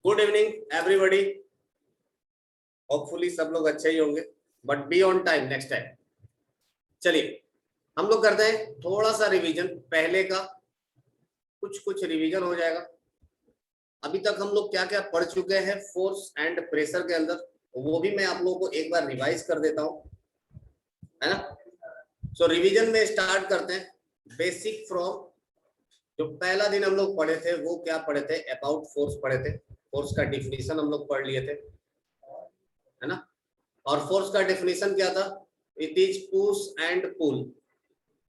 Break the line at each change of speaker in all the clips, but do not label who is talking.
Good evening everybody. Hopefully सब लोग अच्छे ही होंगे, but be on time next time. चलिए हम लोग करते हैं थोड़ा सा रिवीजन पहले का, कुछ रिवीजन हो जाएगा। अभी तक हम लोग क्या क्या पढ़ चुके हैं फोर्स एंड प्रेशर के अंदर, वो भी मैं आप लोगों को एक बार रिवाइज कर देता हूं, है ना। सो रिवीजन में स्टार्ट करते हैं बेसिक फ्रॉम। जो पहला दिन हम लोग पढ़े थे वो क्या पढ़े थे, अबाउट फोर्स पढ़े थे। फोर्स का डिफिनीशन हम लोग पढ़ लिए थे, है ना। और फोर्स का डेफिनेशन क्या था, it is push and pull.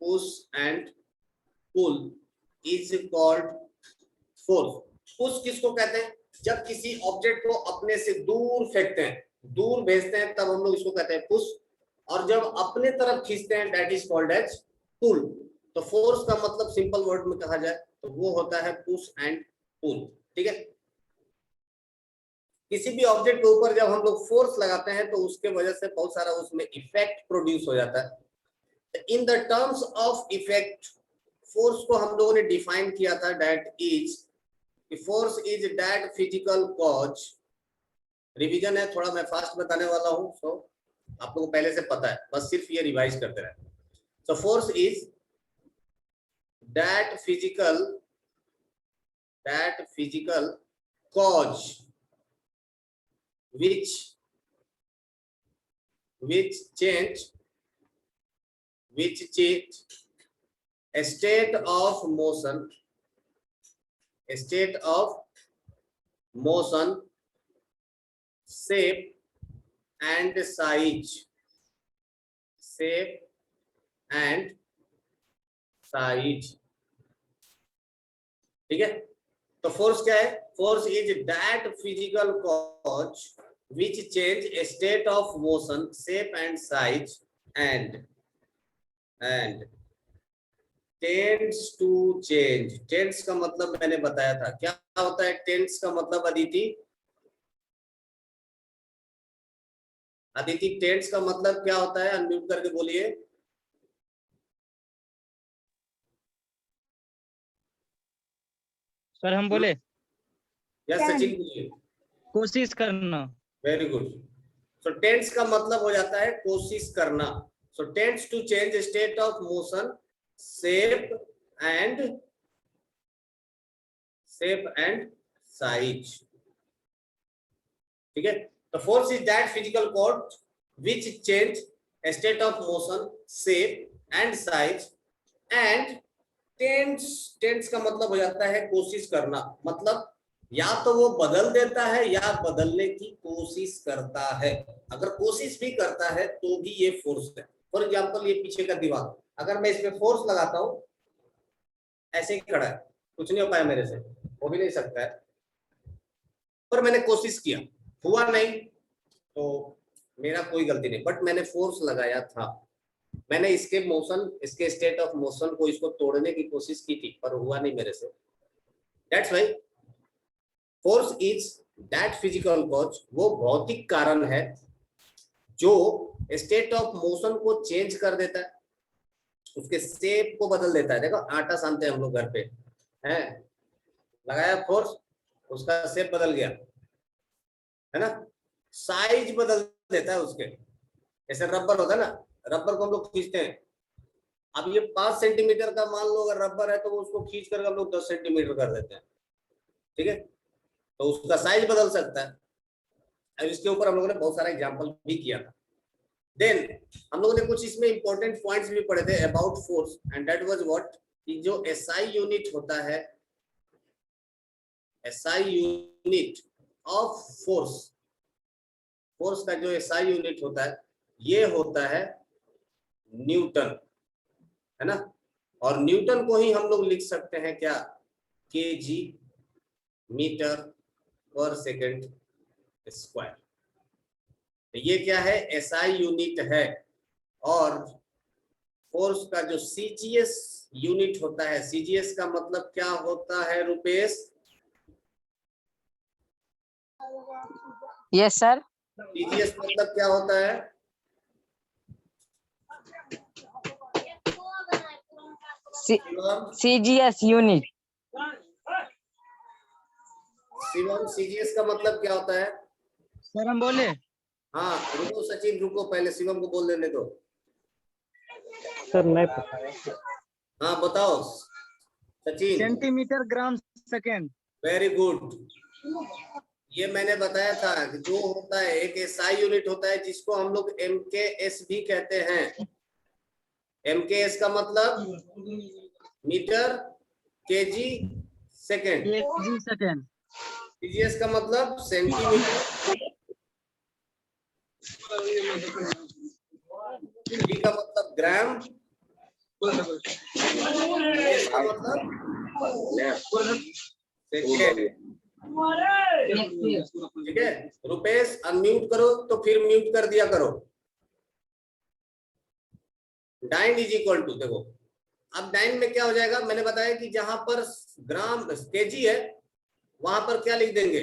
Push and pull is called force. Push किसको कहते हैं, जब किसी ऑब्जेक्ट को अपने से दूर फेंकते हैं, दूर भेजते हैं, तब हम लोग इसको कहते हैं पुश। और जब अपने तरफ खींचते हैं दैट इज कॉल्ड एज पुल। तो फोर्स का मतलब सिंपल वर्ड में कहा जाए तो वो होता है पुश एंड पुल, ठीक है। किसी भी ऑब्जेक्ट के ऊपर जब हम लोग फोर्स लगाते हैं तो उसके वजह से बहुत सारा उसमें इफेक्ट प्रोड्यूस हो जाता है। In the terms of effect, force को हम लोगों ने डिफाइन किया था, that is, force is that physical cause. Revision है, थोड़ा मैं फास्ट बताने वाला हूं, सो आप लोगों को पहले से पता है, बस सिर्फ ये रिवाइज करते रहे। So force is that physical cause which change a state of motion, shape and size, ठीक है। तो फोर्स क्या है, force is that physical cause which change a state of motion, shape and size and tends to change। tends का मतलब मैंने बताया था, क्या होता है tends का मतलब, अदिति tends का मतलब क्या होता है, अनम्यूट करके बोलिए।
सर हम बोले,
यस सचिन बोलिए।
कोशिश करना।
Very good. सो टेंस का मतलब हो जाता है कोशिश करना। So tends to change state of motion, shape and size, ठीक है। तो force is that physical cause which change state of motion, shape and size and tends का मतलब हो जाता है कोशिश करना। मतलब या तो वो बदल देता है या बदलने की कोशिश करता है। अगर कोशिश भी करता है तो भी ये फोर्स है। फॉर एग्जांपल ये पीछे का दीवार, अगर मैं इस पे फोर्स लगाता हूं, ऐसे ही खड़ा है, कुछ नहीं हो पाया मेरे से, हो भी नहीं सकता है, पर मैंने कोशिश किया, हुआ नहीं, तो मेरा कोई गलती नहीं, बट मैंने फोर्स लगाया था। मैंने इसके मोशन, इसके स्टेट ऑफ मोशन को, इसको तोड़ने की कोशिश की थी, पर हुआ नहीं मेरे से। That's why force is that physical cause, वो भौतिक कारण है जो स्टेट ऑफ मोशन को चेंज कर देता है, उसके शेप को बदल देता है। देखो आटा सानते हैं हम लोग घर पे, हैं, लगाया फोर्स, उसका शेप बदल गया, है ना, साइज बदल देता है उसके। जैसे रबर होता है ना, रबर को हम लोग खींचते हैं, अब ये 5 सेंटीमीटर का मान लो अगर रबर है तो उसको खींच कर हम लोग 10 सेंटीमीटर कर देते हैं, ठीक है। तो उसका साइज बदल सकता है। और इसके ऊपर हम लोगों ने बहुत सारा एग्जांपल भी किया था। देन हम लोगों ने कुछ इसमें इंपॉर्टेंट पॉइंट्स भी पढ़े थे about force, and that was what, कि जो एसआई यूनिट होता है, SI unit of force, force का जो एसआई यूनिट होता है ये होता है न्यूटन, है ना। और न्यूटन को ही हम लोग लिख सकते हैं क्या, केजी मीटर पर सेकंड स्क्वायर। ये क्या है, एसआई यूनिट है। और फोर्स का जो सीजीएस यूनिट होता है, सीजीएस का मतलब क्या होता है रुपेश?
Yes sir.
सीजीएस मतलब क्या होता है?
सीजीएस यूनिट,
शिवम, सीजीएस का मतलब क्या होता है?
सर हम बोले
हाँ रुको सचिन, रुको, पहले शिवम को बोल देने दो।
सर नहीं पता है।
हाँ बताओ Sachin.
Centimetre gram second.
Very good. ये मैंने बताया था कि जो होता है एक एसआई यूनिट होता है जिसको हम लोग एमकेएस भी कहते हैं। एमकेएस का मतलब metre kg second.
Kg second.
CGS का मतलब सेंटीमीटर, जी का मतलब ग्राम, इसका मतलब सेकेंड। ठीक है रुपेश, अनम्यूट करो तो फिर म्यूट कर दिया करो। डाइन इज इक्वल टू, देखो अब डाइन में क्या हो जाएगा, मैंने बताया कि जहां पर ग्राम केजी है वहां पर क्या लिख देंगे,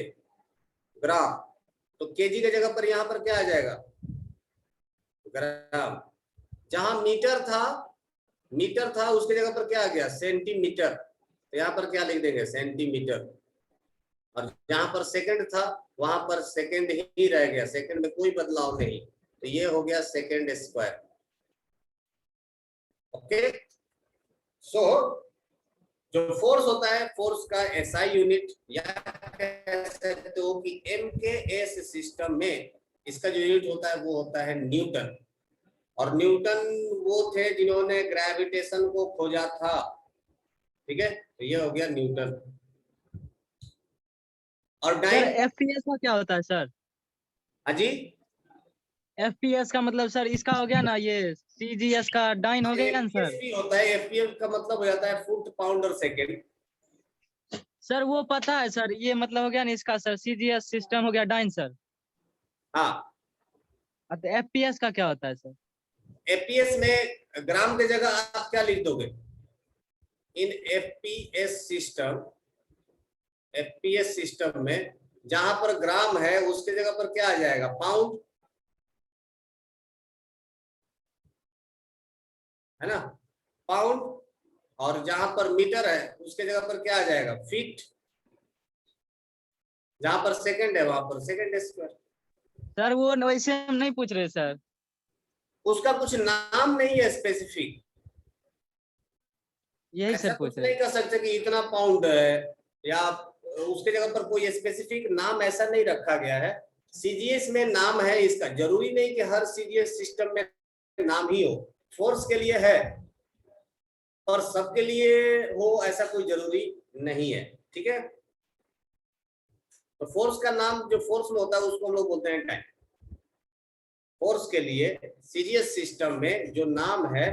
ग्राम। तो केजी की जगह पर यहां पर क्या आ जाएगा, ग्राम। जहां मीटर था उसकी जगह पर क्या आ गया, सेंटीमीटर। तो यहाँ पर क्या लिख देंगे, सेंटीमीटर। और जहां पर सेकंड था वहां पर सेकंड ही रह गया, सेकंड में कोई बदलाव नहीं। तो ये हो गया सेकंड स्क्वायर। ओके, सो जो फोर्स होता है, फोर्स का एसआई यूनिट, या कह सकते हो कि एमकेएस सिस्टम में इसका जो यूनिट होता है वो होता है न्यूटन। और न्यूटन वो थे जिन्होंने ग्रेविटेशन को खोजा था। ठीक है, तो ये हो गया न्यूटन। और
सर
डाइन,
एफपीएस का क्या होता है सर?
अजी
एफपीएस का मतलब सर इसका हो गया ना, ये सीजीएस का डाइन हो गया ना
एफपीएस
सर।
भी होता है, एफपीएस का मतलब हो जाता है फुट पाउंडर सेकेंड।
सर वो पता है सर, ये मतलब हो गया ना इसका सर, सीजीएस सिस्टम हो गया डाइन सर।
हाँ,
तो एफपीएस का क्या होता है सर?
एफपीएस में ग्राम की जगह आप क्या लिख दोगे, इन एफपीएस सिस्टम में जहां पर ग्राम है उसके जगह पर क्या आ जाएगा, पाउंड, है ना, पाउंड। और जहां पर मीटर है उसके जगह पर क्या आ जाएगा, फीट। जहां पर सेकंड है वहां पर सेकंड स्क्वायर।
सर वो वैसे हम नहीं पूछ रहे सर।
उसका कुछ नाम नहीं है स्पेसिफिक,
यही
ऐसा
सर
कुछ
पूछ रहे।
नहीं कर सकते कि इतना पाउंड है, या उसके जगह पर कोई स्पेसिफिक नाम ऐसा नहीं रखा गया है। सीजीएस में नाम है इसका, जरूरी नहीं कि हर सीजीएस सिस्टम में नाम ही हो। फोर्स के लिए है और सबके लिए हो ऐसा कोई जरूरी नहीं है। ठीक है, तो फोर्स का नाम जो फोर्स में होता है उसको हम लोग बोलते हैं टाइम। फोर्स के लिए सीजीएस सिस्टम में जो नाम है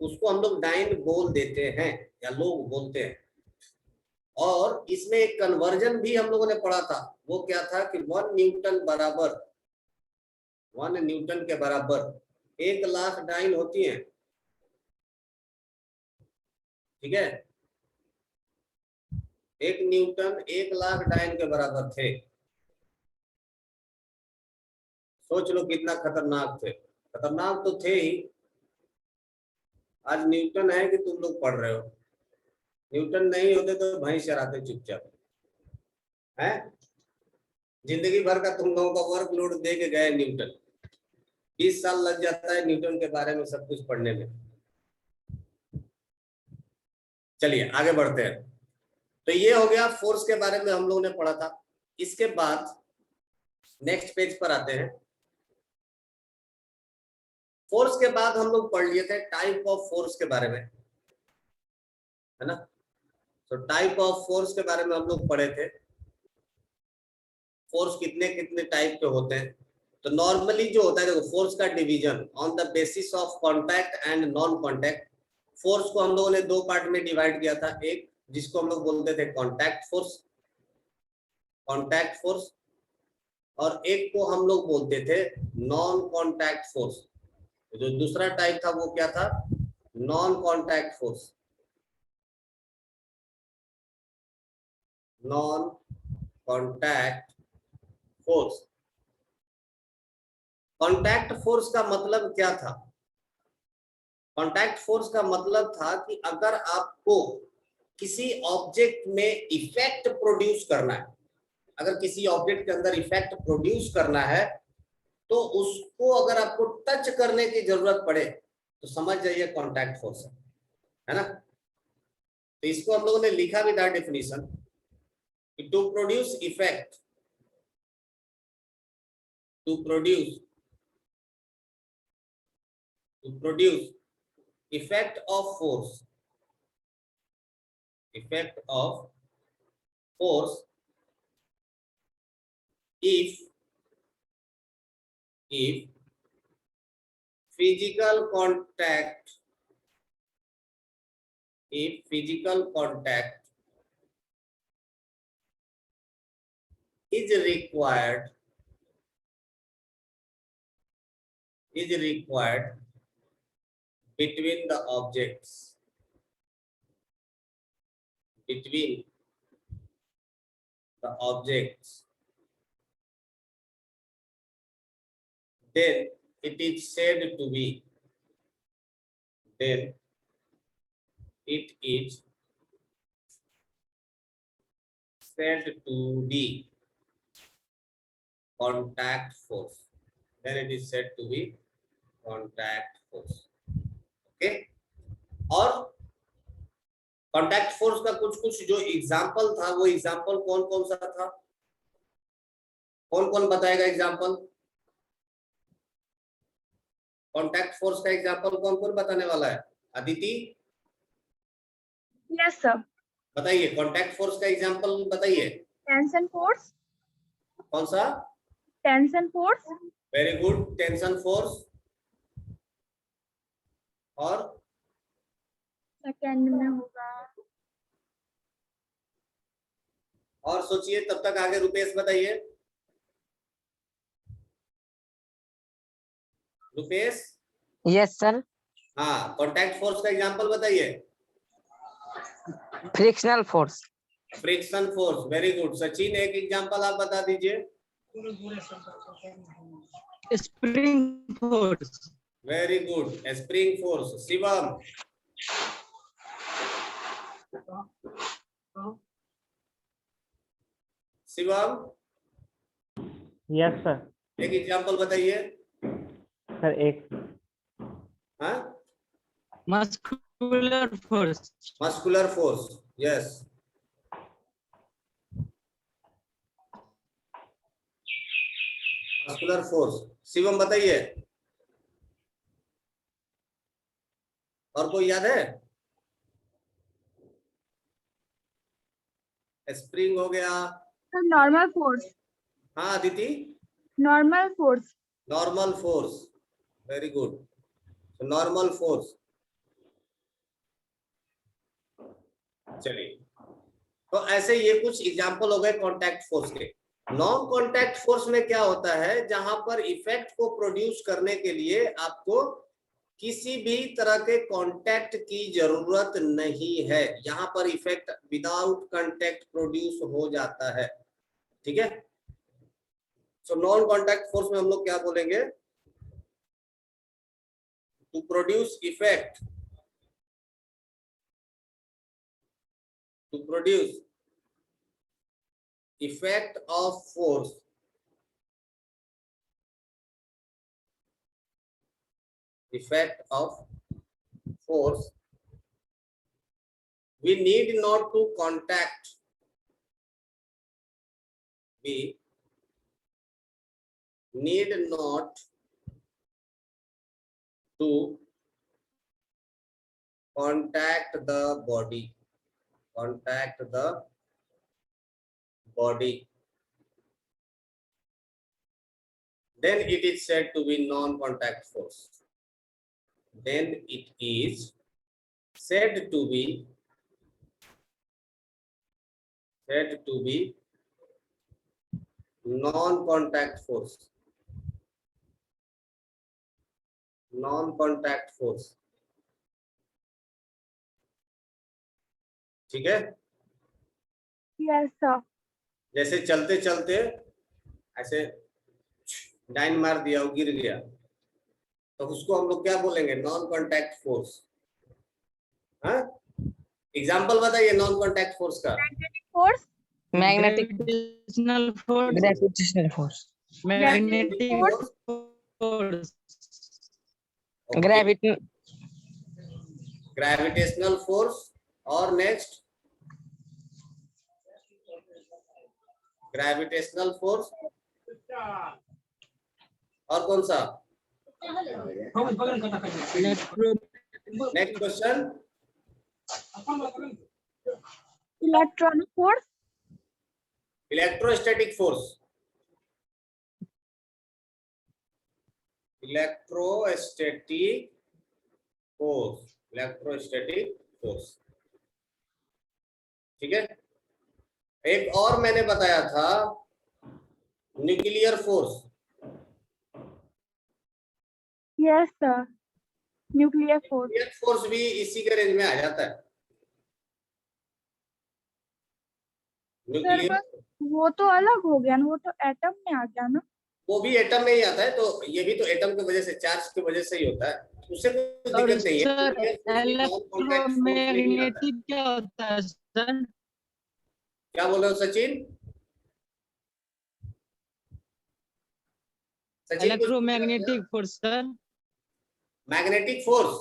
उसको हम लोग डाइन बोल देते हैं या लोग बोलते हैं। और इसमें एक कन्वर्जन भी हम लोगों ने पढ़ा था, वो क्या था कि 1 न्यूटन के बराबर 1,00,000 डाइन होती है। ठीक है, 1 न्यूटन 1,00,000 डाइन के बराबर थे। सोच लो कितना खतरनाक थे, खतरनाक तो थे ही। आज न्यूटन है कि तुम लोग पढ़ रहे हो, न्यूटन नहीं होते तो भैंस चराते चुपचाप है। जिंदगी भर का तुम लोगों का वर्कलोड दे के गए न्यूटन, 20 साल लग जाता है न्यूटन के बारे में सब कुछ पढ़ने में। चलिए आगे बढ़ते हैं। तो ये हो गया फोर्स के बारे में हम लोगों ने पढ़ा था। इसके बाद नेक्स्ट पेज पर आते हैं। फोर्स के बाद हम लोग पढ़ लिए थे टाइप ऑफ फोर्स के बारे में, है ना। तो टाइप ऑफ फोर्स के बारे में हम लोग पढ़े थे, फोर्स कितने कितने टाइप के होते हैं। तो नॉर्मली जो होता है, देखो फोर्स का division on the basis of contact and non contact. Force को हम लोगों ने दो पार्ट में डिवाइड किया था, एक जिसको हम लोग बोलते थे कांटेक्ट फोर्स, और एक को हम लोग बोलते थे नॉन कांटेक्ट फोर्स। जो दूसरा टाइप था वो क्या था, non contact force. Non contact force, contact force का मतलब क्या था, कांटेक्ट फोर्स का मतलब था कि अगर आपको किसी ऑब्जेक्ट में इफेक्ट प्रोड्यूस करना है, अगर किसी ऑब्जेक्ट के अंदर इफेक्ट प्रोड्यूस करना है तो उसको अगर आपको टच करने की जरूरत पड़े तो समझ जाइए कॉन्टैक्ट फोर्स है ना। तो इसको हम लोगों ने लिखा भी था definition, to produce effect, to produce effect of force, effect of force if physical contact, if physical contact is required between the objects, then it is said to be, then it is said to be contact force, then it is said to be contact force. Okay, और contact force का कुछ कुछ जो example था वो example कौन कौन सा था, कौन कौन बताएगा एग्जाम्पल? कॉन्टैक्ट फोर्स का एग्जाम्पल कौन कौन बताने वाला है? Aditi,
yes sir.
बताइए कॉन्टैक्ट फोर्स का एग्जाम्पल बताइए।
Tension force.
कौन सा?
Tension force.
Very good, tension force. और
सेकेंड में होगा,
और सोचिए, तब तक आगे रुपेश बताइए। Rupesh,
yes sir.
हाँ, कॉन्टैक्ट फोर्स का एग्जांपल बताइए।
Frictional force.
Friction force, very good. Sachin, एक एग्जांपल आप बता दीजिए।
Spring force.
Very good, spring force. Shivam, Shivam
yes sir.
एक एग्जांपल बताइए।
सर एक
हाँ,
muscular force.
Muscular force, yes. Muscular force. Shivam बताइए, और कोई याद है? स्प्रिंग हो गया।
Normal force.
हाँ Aditi,
normal force.
Normal force, very good. Normal force. चलिए, तो ऐसे ये कुछ एग्जाम्पल हो गए कांटेक्ट फोर्स के। नॉन कांटेक्ट फोर्स में क्या होता है, जहां पर इफेक्ट को प्रोड्यूस करने के लिए आपको किसी भी तरह के कांटेक्ट की जरूरत नहीं है, यहां पर इफेक्ट विदाउट कांटेक्ट प्रोड्यूस हो जाता है। ठीक है, सो नॉन कांटेक्ट फोर्स में हम लोग क्या बोलेंगे? To produce effect, to produce effect of force, effect of force, we need not to contact, we need not to contact the body, contact the body, then it is said to be non-contact force, then it is said to be non-contact force, non-contact force। ठीक है,
yes sir.
जैसे चलते चलते ऐसे dine मार दिया, वो गिर गया, तो उसको हम लोग क्या बोलेंगे? Non contact force. हाँ, एग्जाम्पल बताइए नॉन कांटेक्ट फोर्स का।
Force.
Magnetic
Gravitational force.
gravitational force.
Magnetic
force.
force.
Okay. Gravitational force और next gravitational force और कौन सा?
Electro.
Next question.
Electronic force.
Electrostatic force. Electrostatic force. Electrostatic force. ठीक है. एक और मैंने बताया था nuclear force.
Yes, sir. Nuclear force.
Nuclear force भी इसी के रेंज में आ जाता है.
सर
न्यूक्लियर
बस वो तो अलग हो गया ना, वो तो एटम में आ गया ना.
वो भी एटम में ही आता है, तो ये भी तो एटम की वजह से, चार्ज की वजह से ही होता है. उससे कोई
और
दिक्कत नहीं है.
सर
न्यूक्लियर फोर्स भी नॉन कॉन्टैक्ट फोर्स में ही आता है.
इलेक्ट्रोमैग्नेटिक क्या होता है सर?
क्या बोल रहे हो सचिन? सचिन कुछ
electromagnetic force sir.
Magnetic force.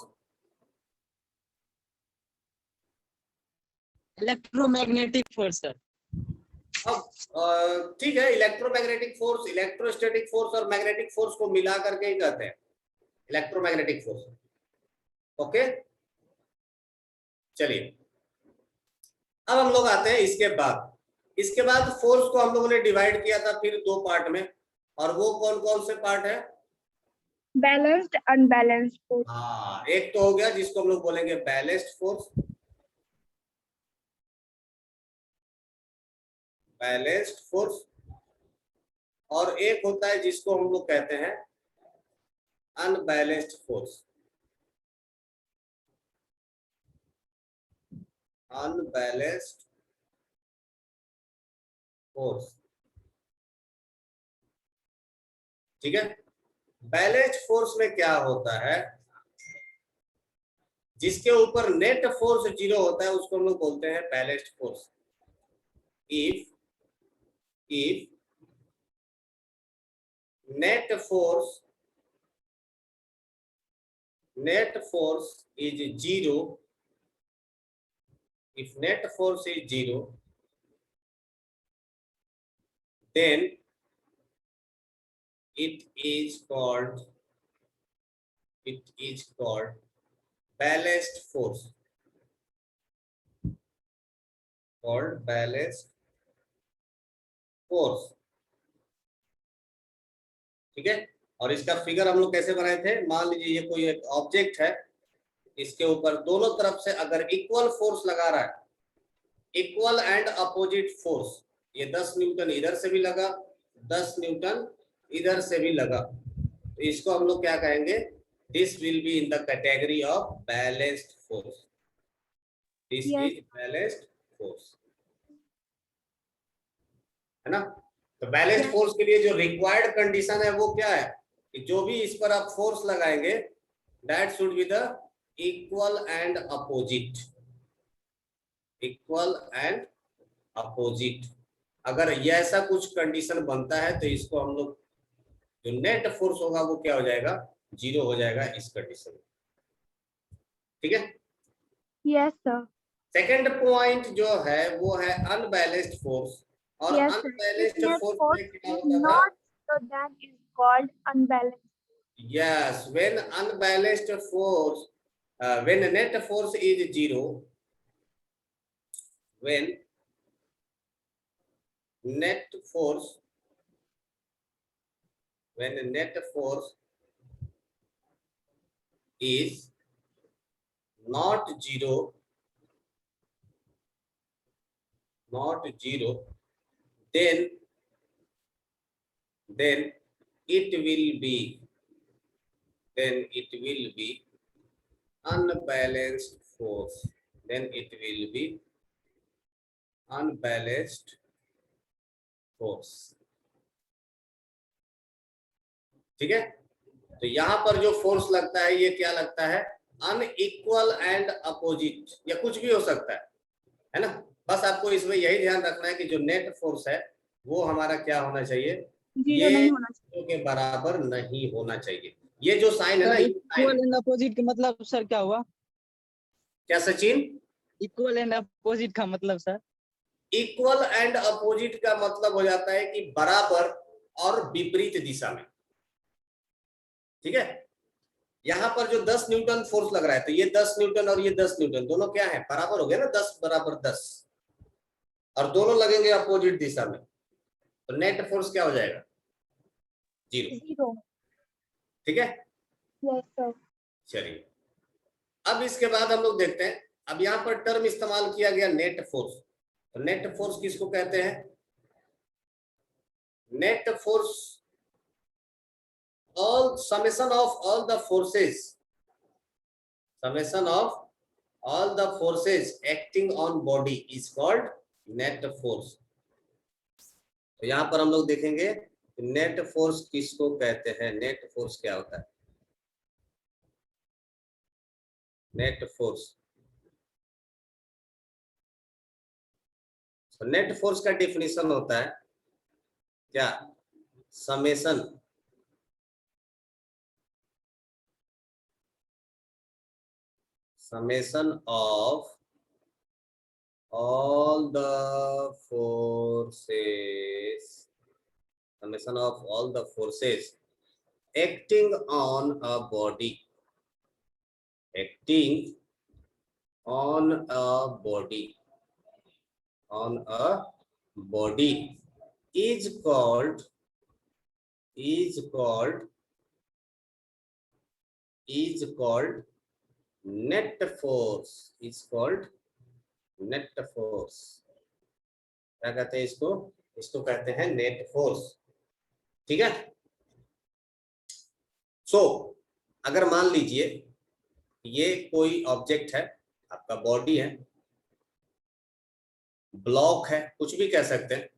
Electromagnetic force sir.
अब ठीक है, इलेक्ट्रोमैग्नेटिक फोर्स, इलेक्ट्रोस्टैटिक फोर्स और मैग्नेटिक फोर्स को मिला करके ही कहते हैं इलेक्ट्रोमैग्नेटिक फोर्स. ओके, चलिए अब हम लोग आते हैं इसके बाद. इसके बाद फोर्स को हम लोगों ने डिवाइड किया था फिर दो पार्ट में, और वो कौन कौन से पार्ट है?
Balanced, unbalanced force.
हाँ, एक तो हो गया जिसको हम लोग बोलेंगे बैलेंस्ड फोर्स. Balanced force. और एक होता है जिसको हम लोग कहते हैं अनबैलेंस्ड फोर्स. Unbalanced force. ठीक है. बैलेंस्ड फोर्स में क्या होता है? जिसके ऊपर नेट फोर्स 0 होता है उसको हम लोग बोलते हैं balanced force. if net force is 0, if net force is 0, then it is called balanced force. Called balanced force. ठीक है. और इसका फिगर हम लोग कैसे बनाए थे? मान लीजिए ये कोई एक ऑब्जेक्ट है, इसके ऊपर दोनों तरफ से अगर इक्वल फोर्स लगा रहा है, इक्वल एंड अपोजिट फोर्स, ये 10 न्यूटन इधर से भी लगा, 10 न्यूटन इधर से भी लगा, तो इसको हम लोग क्या कहेंगे? This will be in the category of balanced force. This is balanced force, है ना. तो बैलेंस्ड फोर्स के लिए जो रिक्वायर्ड कंडीशन है वो क्या है? कि जो भी इस पर आप फोर्स लगाएंगे that should be the equal and opposite. Equal and opposite. अगर ये ऐसा कुछ कंडीशन बनता है तो इसको हम लोग, जो नेट फोर्स होगा वो क्या हो जाएगा? 0 हो जाएगा इस कंडीशन में. ठीक है.
Yes, sir.
सेकंड पॉइंट जो है वो है अनबैलेंस्ड फोर्स. और
Yes, sir.
Unbalanced
If
force
force
में क्या
is
होता था?
not, so that is called unbalanced.
Yes, when unbalanced force, when net force is 0, when net force is not 0, then it will be unbalanced force. Then it will be unbalanced force. ठीक है. तो यहां पर जो force लगता है ये क्या लगता है? अनइक्वल एंड अपोजिट, या कुछ भी हो सकता है ना. बस आपको इसमें यही ध्यान रखना है कि जो नेट फोर्स है वो हमारा क्या होना चाहिए,
जीरो
ये
नहीं होना चाहिए।
0 के बराबर नहीं होना चाहिए। ये जो साइन है ना,
सर
ये साइन
इक्वल एंड अपोजिट का मतलब सर क्या हुआ?
क्या सचिन?
इक्वल एंड अपोजिट का मतलब सर?
इक्वल एंड अपोजिट का मतलब हो जाता है कि बराबर और विपरीत दिशा में। ठीक है, यहां पर जो 10 न्यूटन फोर्स लग रहा है, तो ये 10 न्यूटन और ये 10 न्यूटन दोनों क्या है, बराबर हो गया ना, 10 बराबर 10, और दोनों लगेंगे अपोजिट दिशा में, तो नेट फोर्स क्या हो जाएगा, 0।
जीरो।
ठीक है,
यस सर।
चलिए अब इसके बाद हम लोग देखते हैं, अब यहां पर टर्म इस्तेमाल किया गया नेट फोर्स। तो नेट फोर्स किसको कहते हैं? Net force all summation of all the forces, summation of all the forces acting on body is called net force। तो यहां पर हम लोग देखेंगे नेट फोर्स किसको कहते हैं, नेट फोर्स क्या होता है। नेट फोर्स, तो नेट फोर्स का डेफिनेशन होता है क्या, summation of all the forces, summation of all the forces acting on a body, acting on a body, on a body is called net force, is called net force. क्या कहते हैं इसको, इसको कहते हैं नेट फोर्स। ठीक है, सो अगर मान लीजिए ये कोई ऑब्जेक्ट है, आपका बॉडी है, ब्लॉक है, कुछ भी कह सकते हैं,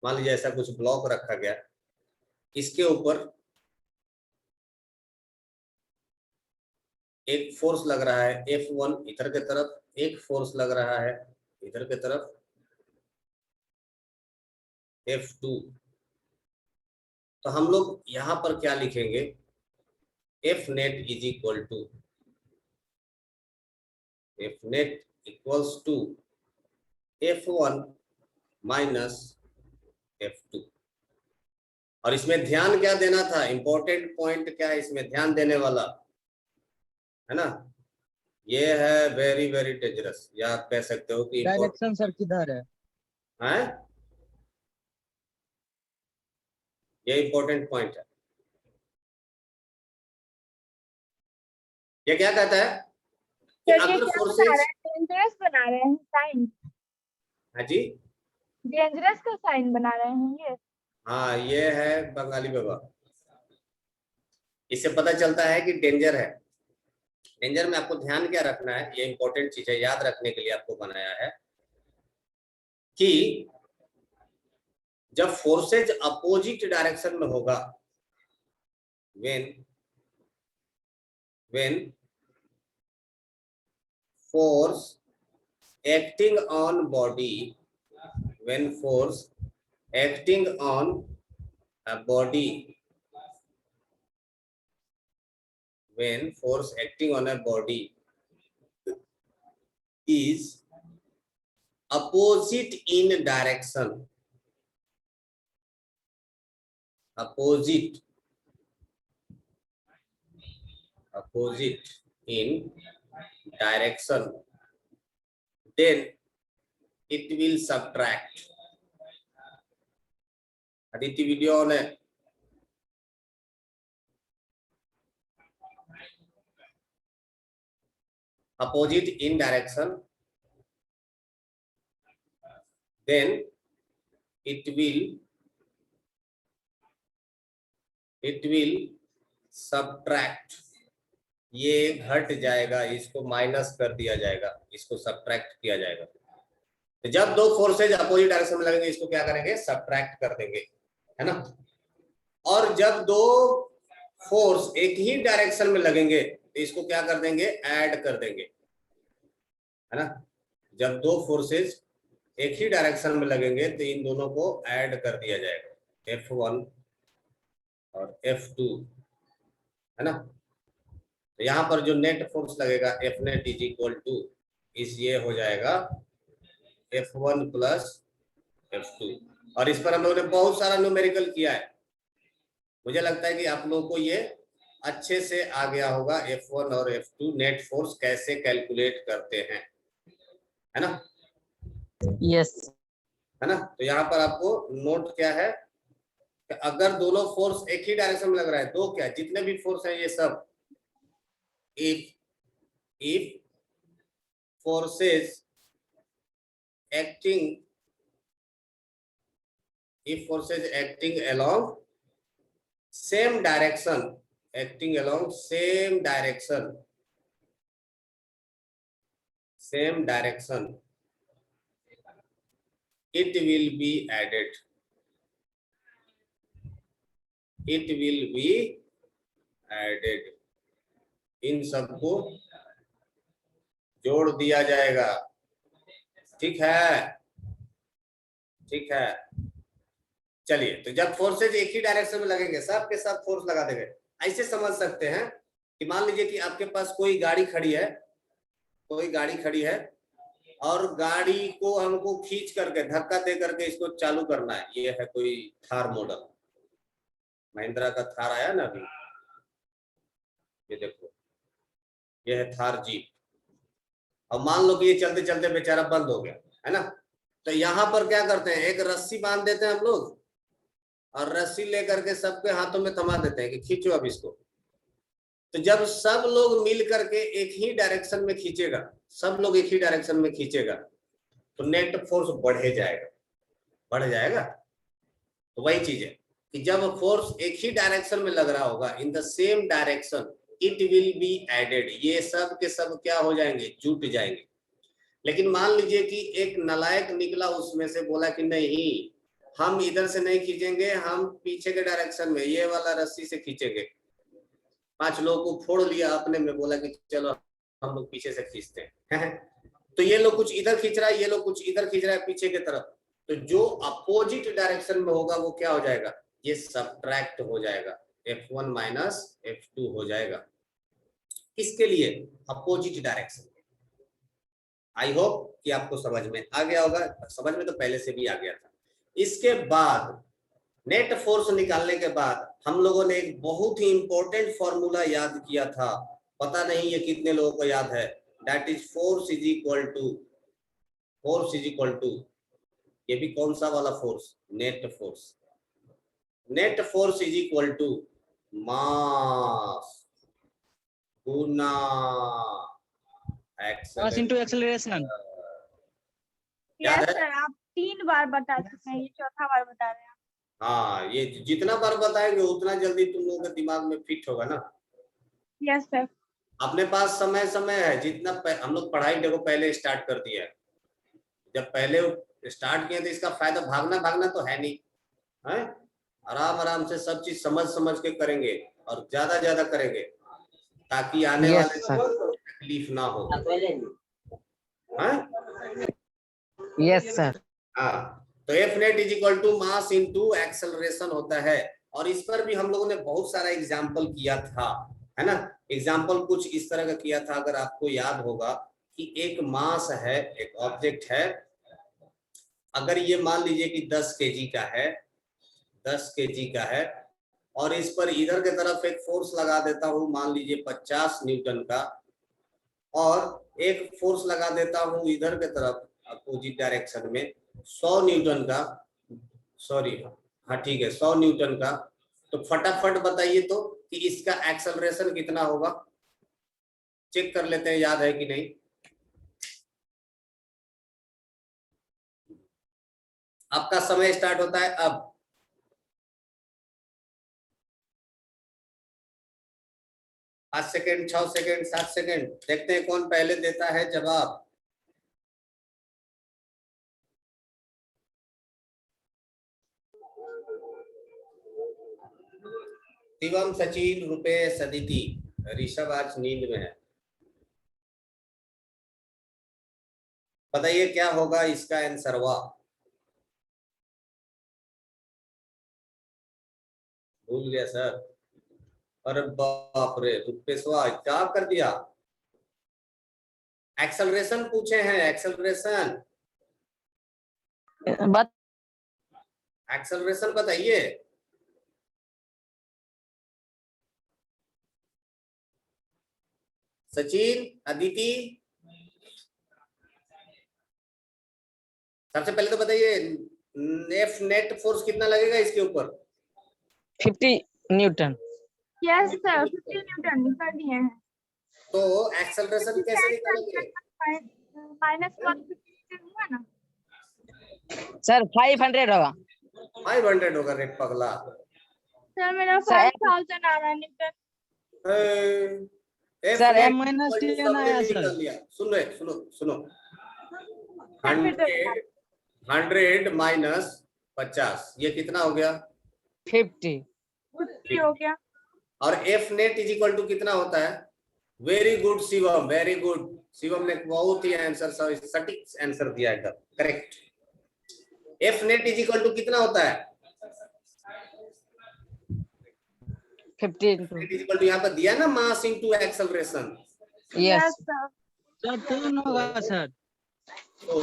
मान लीजिए ऐसा कुछ ब्लॉक रखा गया, इसके ऊपर एक फोर्स लग रहा है F1 इधर के तरफ, एक फोर्स लग रहा है इधर के तरफ F2। तो हम लोग यहां पर क्या लिखेंगे, F net is equal to F1 minus F2। और इसमें ध्यान क्या देना था, इंपॉर्टेंट पॉइंट क्या है इसमें ध्यान देने वाला है ना, ये है वेरी वेरी डेंजरस, या आप कह सकते हो कि
डायरेक्शन सर किधर है?
है, ये इंपॉर्टेंट पॉइंट है। ये क्या कहता है कि
सर ये
अगर
क्या बना
फोर्सेस,
रहे हैं, डेंजरस बना रहे हैं साइन,
हाँ जी,
डेंजरस का साइन बना रहे हैं ये।
हाँ ये है बंगाली बाबा, इससे पता चलता है कि डेंजर है। डेंजर में आपको ध्यान क्या रखना है, ये इंपॉर्टेंट चीज है, याद रखने के लिए आपको बनाया है कि जब फोर्सेज अपोजिट डायरेक्शन में होगा, when force acting on body, when force acting on a body, when force acting on a body is opposite in direction, opposite in direction, then it will subtract। Aditi video on है, opposite in direction, then it will subtract, ये घट जाएगा, इसको minus कर दिया जाएगा, इसको subtract किया जाएगा। तो जब दो फोर्सेज अपोजिट डायरेक्शन में लगेंगे, इसको क्या करेंगे, सब्ट्रैक्ट कर देंगे, है ना। और जब दो फोर्स एक ही डायरेक्शन में लगेंगे तो इसको क्या कर देंगे, ऐड कर देंगे, है ना। जब दो फोर्सेज एक ही डायरेक्शन में लगेंगे तो इन दोनों को ऐड कर दिया जाएगा, F1 और F2, है ना। तो यहाँ पर जो नेट फोर्स लगेगा F net is equal to इस ये हो जाएगा F1 प्लस F2। और इस पर हम लोगों ने बहुत सारा न्यूमेरिकल किया है, मुझे लगता है कि आप लोगों को ये अच्छे से आ गया होगा F1 और F2 नेट फोर्स कैसे कैलकुलेट करते हैं, है ना।
Yes.
है ना। तो यहाँ पर आपको नोट क्या है कि अगर दोनों फोर्स एक ही डायरेक्शन में लग रहा है, दो क्या जितने भी फोर्स हैं ये सब, if forces acting along same direction, it will be added, इन सबको जोड़ दिया जाएगा। ठीक है, ठीक है। चलिए, तो जब फोर्सेज एक ही डायरेक्शन में लगेंगे, सब के सब फोर्स लगा देंगे। ऐसे समझ सकते हैं कि मान लीजिए कि आपके पास कोई गाड़ी खड़ी है, और गाड़ी को हमको खींच करके धक्का दे करके इसको चालू करना है। ये है कोई थार मॉडल, महिंद्रा का थार आया ना अभी, ये देखो, ये है थार जीप। अब मान लो कि ये चलते चलते बेचारा बंद हो गया, है ना। तो यहाँ पर क्या करते हैं, एक रस्सी बांध देते हैं हम लोग, और रस्सी लेकर के सबके हाथों में थमा देते हैं कि खींचो अब इसको। तो जब सब लोग मिल करके एक ही डायरेक्शन में खींचेगा, तो नेट फोर्स बढ़ जाएगा। तो वही चीज है कि जब फोर्स एक ही डायरेक्शन में लग रहा होगा, in the same direction it will be added, ये सब के सब क्या हो जाएंगे, जुट जाएंगे। लेकिन मान लीजिए कि एक नालायक निकला उसमें से, बोला कि नहीं हम इधर से नहीं खींचेंगे, हम पीछे के डायरेक्शन में ये वाला रस्सी से खींचेंगे। 5 लोगों को फोड़ लिया अपने में, बोला कि चलो हम लोग पीछे से खींचते हैं। तो ये लोग कुछ इधर खींच रहा है, ये लोग कुछ इधर खींच रहा है पीछे की तरफ। तो जो अपोजिट डायरेक्शन में होगा वो क्या हो जाएगा, ये सब्ट्रैक्ट हो जाएगा, F1 माइनस F2 हो जाएगा। किसके लिए, अपोजिट डायरेक्शन। आई होप कि आपको समझ में आ गया होगा, समझ में तो पहले से भी आ गया था। इसके बाद नेट फोर्स निकालने के बाद हम लोगों ने एक बहुत ही इंपॉर्टेंट फॉर्मूला याद किया था, पता नहीं ये कितने लोगों को याद है, that is force is equal to, ये भी कौन सा वाला force, net force is equal to mass गुना
मास इनटू एक्सेलरेशन।
याद
यस
है?
सर, आप 3 बार बता चुके हैं, ये चौथा बार बता रहे हैं।
हाँ, ये जितना बार बताएंगे उतना जल्दी तुम लोगों के दिमाग में फिट होगा ना।
Yes sir.
अपने पास समय है, जितना हम लोग पढ़ाई देखो पहले स्टार्ट कर दिया है। जब पहले स्टार्ट किया तो इसका फायदा भागना तो है नहीं, है? आराम से सब चीज समझ के करेंगे और ज्यादा करेंगे, ताकि आने
Yes,
वाले
sir.
को तकलीफ ना हो।
Yes, sir.
हाँ, तो F net is equal to mass into acceleration होता है। और इस पर भी हम लोगों ने बहुत सारा एग्जाम्पल किया था, है ना। एग्जाम्पल कुछ इस तरह का किया था, अगर आपको याद होगा कि एक मास है, एक ऑब्जेक्ट है, अगर ये मान लीजिए कि 10 केजी का है, और इस पर इधर की तरफ एक फोर्स लगा देता हूं, मान लीजिए 50 न्यूटन का, और एक फोर्स लगा देता हूं इधर की तरफ अपोजिट डायरेक्शन में 100 न्यूटन का, सॉरी हाँ ठीक है 100 न्यूटन का। तो फटाफट बताइए तो कि इसका एक्सेलरेशन कितना होगा, चेक कर लेते हैं याद है कि नहीं। आपका समय स्टार्ट होता है अब। 5 सेकेंड, 6 सेकेंड, 7 सेकेंड, देखते हैं कौन पहले देता है जवाब। शिवम, सचिन, रुपेश, अदिति, ऋषभ आज नींद में है। बताइए क्या होगा इसका आंसर? वाह, भूल गया सर। अरे बाप रे, रुपेशवा क्या कर दिया? एक्सेलरेशन पूछे हैं, एक्सेलरेशन।
बत
एक्सेलरेशन बताइए। सचिन, अदिति, सबसे पहले तो बताइए एफ नेट फोर्स कितना लगेगा इसके ऊपर?
50 न्यूटन।
यस सर 50 न्यूटन कर दिए हैं।
तो एक्सेलरेशन कैसे निकालेंगे?
-150 हुआ ना
सर 500 होगा।
500 होगा रे पगला।
सर, मेरा
सर,
5000 आ रहा है न्यूटन।
एफ
सर,
नेट
-10
सबने
आया सर।
निकाल लिया। सुन रहे, सुनो सुनो।
सर, फिर तो
100 माइनस 50, ये कितना हो गया?
50।
50 हो गया।
और F net is equal to कितना होता है? Very good Shivam, very good. Shivam ने बहुत ही आंसर सटीक आंसर दिया एकदम correct. F net is equal to कितना होता है?
50
नेट इज इक्वल टू यहाँ पर दिया ना, mass into acceleration.
Yes
sir.
Sir 3 होगा सर।
तो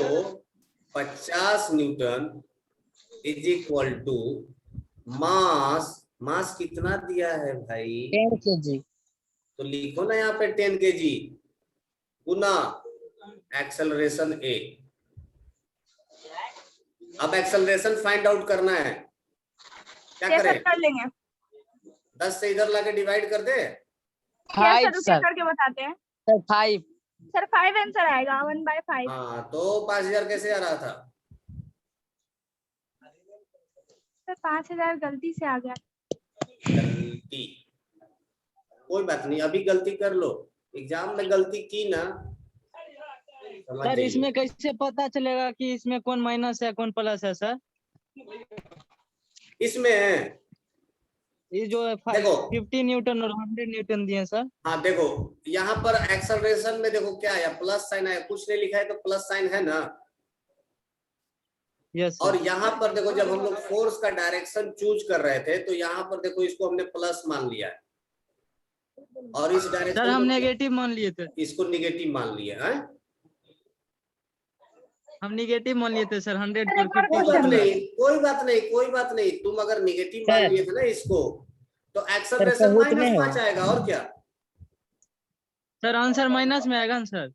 50 newton is equal to mass कितना दिया है भाई?
10 kg।
तो लिखो ना यहाँ पे 10 kg गुना एक्सेलरेशन ए। अब एक्सेलरेशन फाइंड आउट करना है, क्या
ये सर
करें?
कर लेंगे।
10 से इधर लाके डिवाइड कर दे।
क्या
5
सर, रुके
सर।
करके बताते हैं।
सर 5।
सर 5 आंसर आएगा, 1/5।
हाँ, तो 5000 कैसे आ रहा था?
सर 5000 गलती से आ गया।
गलती कोई बात नहीं, अभी गलती कर लो। एग्जाम में गलती की ना, समझ
सर
जाइए।
इसमें कैसे पता चलेगा कि इसमें कौन माइनस है कौन प्लस है सर?
इसमें
ये जो
देखो,
50 न्यूटन और 100 न्यूटन दिए सर।
हाँ देखो, यहाँ पर एक्सेलरेशन में देखो क्या है, प्लस साइन है, कुछ नहीं लिखा है तो प्लस साइन है ना।
यस
और
सर।
यहाँ पर देखो, जब हम लोग फोर्स का डायरेक्शन चूज कर रहे थे तो यहाँ पर देखो इसको हमने प्लस मान लिया है, और इस
सर
डायरेक्शन
हम
को
नेगेटिव मान लिए थे।
इसको निगेटिव मान लिया है।
हम निगेटिव मान लिए थे सर 100
सर,
पर
एक और
50
कोई
पर
बात
क्वेश्चन।
प्लस।
नहीं, कोई बात नहीं, कोई बात नहीं। तुम अगर निगेटिव मान
सर।
लिए थे ना इसको, तो
सर
एक्सेलरेशन
बहुत नहीं
-5
होगा।
आएगा, और क्या?
सर आंसर माइनस में आएगा ना सर?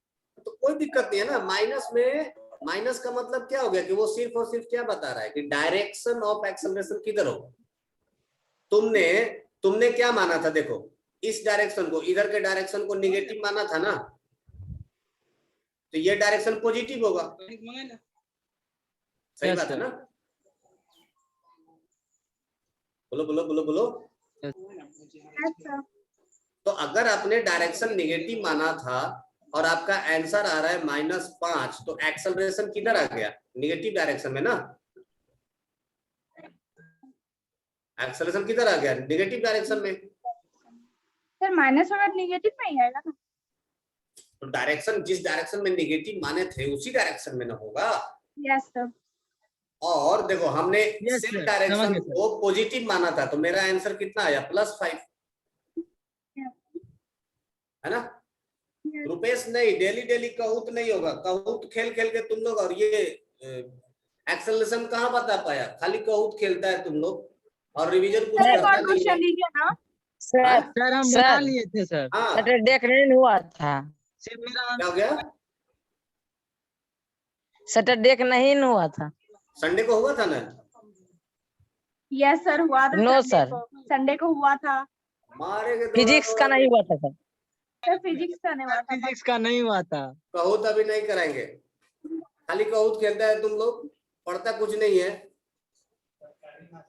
तो कोई दिक्कत नहीं है ना। माइनस में, माइनस का मतलब क्या हो गया कि वो सिर्फ और सिर्फ क्या बता रहा है कि डायरेक्शन ऑफ एक्सेलरेशन किधर हो। तुमने तुमने क्या माना था? देखो, इस डायरेक्शन को, इधर के डायरेक्शन को निगेटिव माना था ना, तो ये डायरेक्शन पॉजिटिव होगा। सही
Yes,
बात है
sir.
ना? बोलो बोलो बोलो बोलो।
Yes sir.
तो अगर आपने डायरेक्शन निगेटिव माना था और आपका आंसर आ रहा है -5, तो एक्सेलरेशन किधर आ गया? निगेटिव डायरेक्शन में ना। एक्सेलरेशन किधर आ गया? निगेटिव डायरेक्शन में।
सर माइनस होगा, नेगेटिव में ही आएगा ना।
तो डायरेक्शन, जिस डायरेक्शन में निगेटिव माने थे उसी डायरेक्शन में ना होगा।
Yes sir.
और देखो, हमने
Yes,
सेम
sir.
डायरेक्शन
समझ गए, sir.
को पॉजिटिव माना था, तो मेरा आंसर कितना आया? +5, है ना? रुपेश नहीं, डेली डेली कहूत नहीं होगा। कहूत खेल खेल के तुम लोग, और ये एक्सेलरेशन कहाँ बता पाया? खाली कहूत खेलता है तुम लोग, और रिवीजन कुछ
सर एक
करता
और
नहीं
क्वेश्चन
है।
लीजिए ना।
सर
सर हम
सर
बना लिए थे सर।
हाँ,
सैटरडे का नहीं हुआ था।
सिर्फ मेरा
क्या हो गया?
सैटरडे का नहीं हुआ था।
संडे को हुआ था ना?
यस सर, हुआ था।
No
Sunday
sir.
को, संडे को हुआ था।
मारेंगे
फिजिक्स का नहीं हुआ था सर।
सर फिजिक्स का नहीं हुआ था।
फिजिक्स का नहीं हुआ था।
कहूत अभी नहीं कराएंगे, खाली कहूत खेलता है तुम लोग, पढ़ता कुछ नहीं है।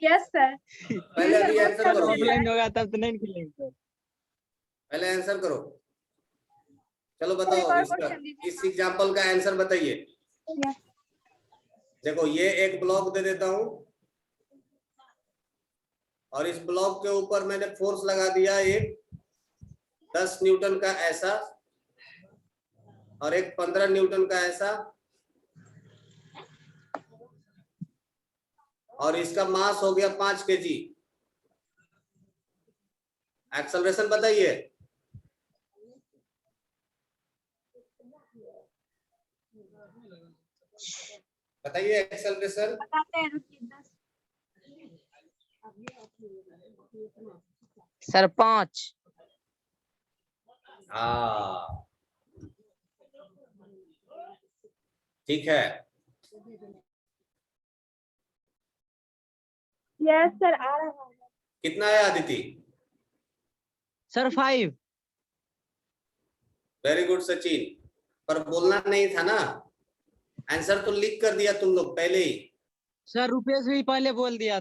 Yes sir.
पहले अभी आंसर करो,
ऑफलाइन होगा तब तो नहीं खेलेंगे सर।
पहले आंसर करो। चलो
एक
बताओ,
और
इसका,
क्वेश्चन दीजिए
इस एग्जांपल का आंसर बताइए।
ना।
देखो, ये एक ब्लॉक दे देता हूं, और इस ब्लॉक के ऊपर मैंने फोर्स लगा दिया एक 10 न्यूटन का ऐसा, और एक 15 न्यूटन का ऐसा, और इसका मास हो गया 5 kg। एक्सेलरेशन बताइए। बताइए एक्सेलरेशन।
बताते हैं, रुकिए 10।
सर 5।
हाँ ठीक है।
यस सर, आ रहा है।
कितना है Aditi?
Sir 5।
Very good Sachin, पर बोलना नहीं था ना, आंसर तो लिख कर दिया तुम लोग पहले ही।
सर रुपेश भी पहले बोल दिया।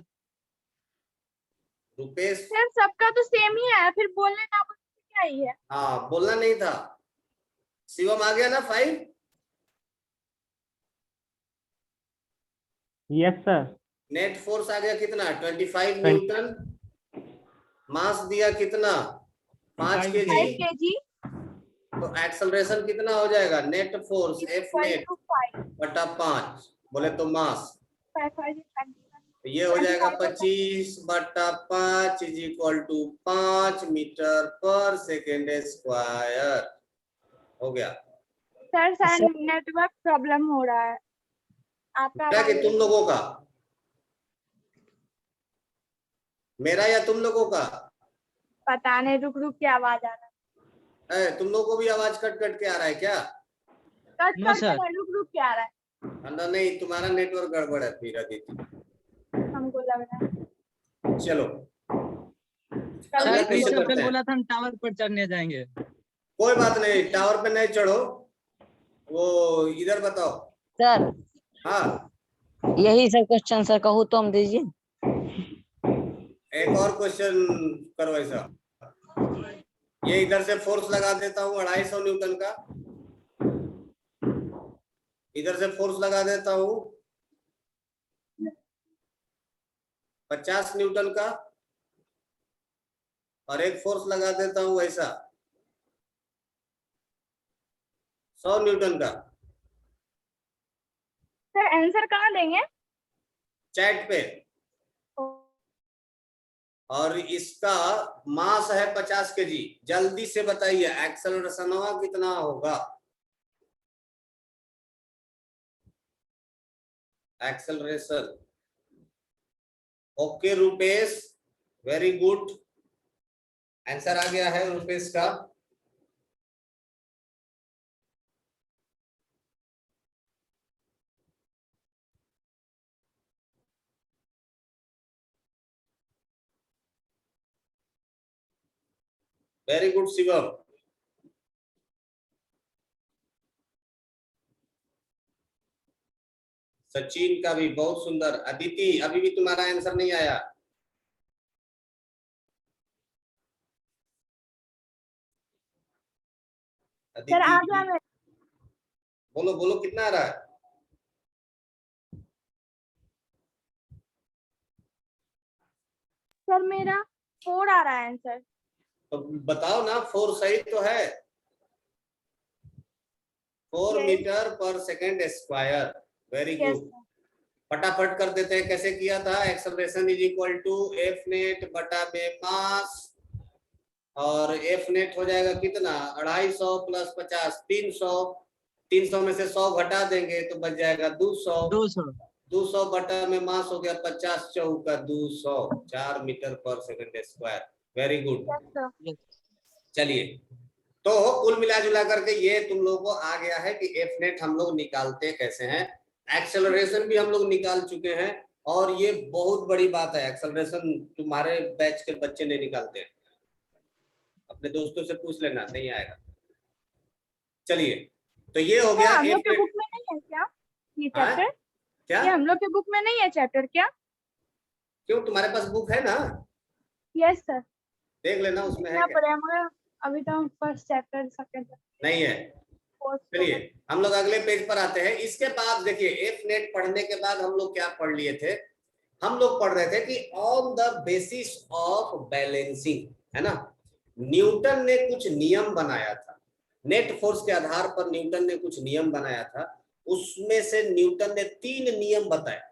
रुपेश,
सर सबका तो सेम ही है, फिर बोलने ना बोलने क्या ही है।
हाँ बोलना नहीं था। शिवम आ गया ना 5?
Yes sir.
नेट फोर्स आ गया कितना? 25 न्यूटन। मास दिया कितना? 5
5
kg।
5 kg
तो एक्सेलरेशन कितना हो जाएगा? नेट फोर्स एफ नेट
= 5
बटा 5, बोले तो मास।
5 5 21
तो ये हो जाएगा
25
25 बटा 5 is equal to 5 metre per second square. हो गया।
सर सर नेटवर्क प्रॉब्लम हो रहा है आपका।
क्या कि तुम लोगों का, मेरा या तुम लोगों का?
पता नहीं, रुक रुक के आवाज आ रहा है।
तुम लोगों को भी आवाज कट कट के आ रहा है क्या?
Cut
no
cut
sir.
के रुक रुक के आ रहा है,
ना नहीं, तुम्हारा नेटवर्क गड़बड़ है फिर अदिति।
हमको लग रहा है।
चलो
कल
अगला
सर
भी
क्वेश्चन
क्रिस्टोफर
करते हैं।
बोला था हम टावर पर चढ़ने जाएंगे।
कोई बात नहीं, टावर पे नहीं चढ़ो, वो इधर बताओ।
सर
हाँ
यही सब क्वेश्चन सर कहूँ तो हम दीजिए।
एक और क्वेश्चन करो ऐसा। ये इधर से फोर्स लगा देता हूँ 250 न्यूटन का, इधर से फोर्स लगा देता हूँ 50 न्यूटन का, और एक फोर्स लगा देता हूँ ऐसा 100 न्यूटन का।
सर आंसर कहाँ देंगे?
चैट पे। और इसका मास है 50 kg। जल्दी से बताइए एक्सेलरेशन कितना होगा? Acceleration. Okay Rupesh, very good, answer आ गया है रुपेश का। Very good Shivam. सचिन का भी बहुत सुंदर। अदिति अभी भी तुम्हारा आंसर नहीं आया।
सर आ
अदिति
गया मैं।
बोलो बोलो कितना आ रहा है?
सर मेरा 4 आ रहा है आंसर।
तो बताओ ना, 4 सही तो है। 4
Yes.
Metre per second square. Very
yes
good. फटाफट कर देते हैं। कैसे किया था? Acceleration is equal to F net बटा में मास, और एफ नेट हो जाएगा कितना? 250 प्लस 50 300। 300 में से 100 घटा देंगे तो बच जाएगा 200।
200।
200 बटा में मास हो गया 50 चौका 200, 4 metre per second square. Very good.
Sir.
चलिए, तो कुल मिला जुला करके ये तुम लोगों को आ गया है कि एफ नेट हम लोग निकालते कैसे हैं। एक्सेलरेशन भी हम लोग निकाल चुके हैं, और ये बहुत बड़ी बात है, एक्सेलरेशन तुम्हारे बैच के बच्चे नहीं निकालते हैं। अपने दोस्तों से पूछ लेना, नहीं आएगा। चलिए, तो ये हो गया
हम लोग
एफ
के
नेट।
बुक में नहीं है क्या ये
हाँ?
चैप्टर?
क्या?
ये हम लोग के बुक में नहीं है चैप्टर क्या?
क्यों, तुम्हारे पास बुक है ना?
Yes sir.
देख लेना उसमें है
क्या
क्या।
पढ़े हमारा? अभी तो हम फर्स्ट चैप्टर सेकंड
नहीं है। चलिए हम लोग अगले पेज पर आते हैं। इसके बाद देखिए, एफ नेट पढ़ने के बाद हम लोग क्या पढ़ लिए थे? हम लोग पढ़ रहे थे कि on the basis of balancing, है ना, न्यूटन ने कुछ नियम बनाया था। नेट फोर्स के आधार पर न्यूटन ने कुछ नियम बनाया था। उसमें से न्यूटन ने 3 नियम बताए।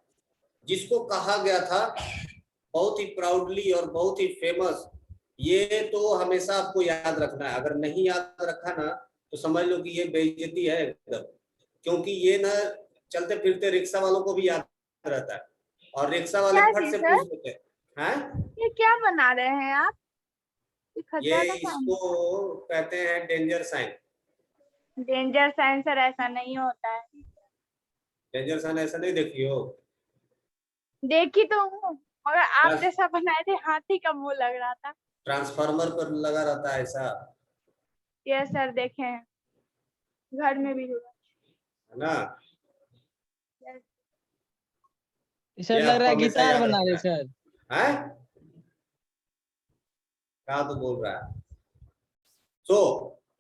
जिसको कहा गया था बहुत ही प्राउडली और बहुत ही फेमस, ये तो हमेशा आपको याद रखना है। अगर नहीं याद रखा ना तो समझ लो कि ये बेइज्जती है एकदम, क्योंकि ये ना चलते फिरते रिक्शा वालों को भी याद रहता है और रिक्शा वाले
क्या
फट
चीज
से
सर?
पूछ लेते हैं। हैं?
ये क्या बना रहे हैं आप?
ये
खतरा का काम।
इसको कहते हैं danger sign.
Danger sign sir, ऐसा नहीं होता है।
डेंजर साइन ऐसा नहीं देखी हो?
देखी तो हूँ, मगर आप
बस
जैसा बनाए थे, हाथी का मुंह लग रहा था।
ट्रांसफार्मर पर लगा रहता है ऐसा,
ये सर देखे हैं, घर में भी हुआ।
है ना?
Yes.
सर
ये
लग रहा
आपको
है
हमेशा
गिटार
याद
बना
रखना
रहे
है।
सर।
हैं? क्या तो बोल रहा है? तो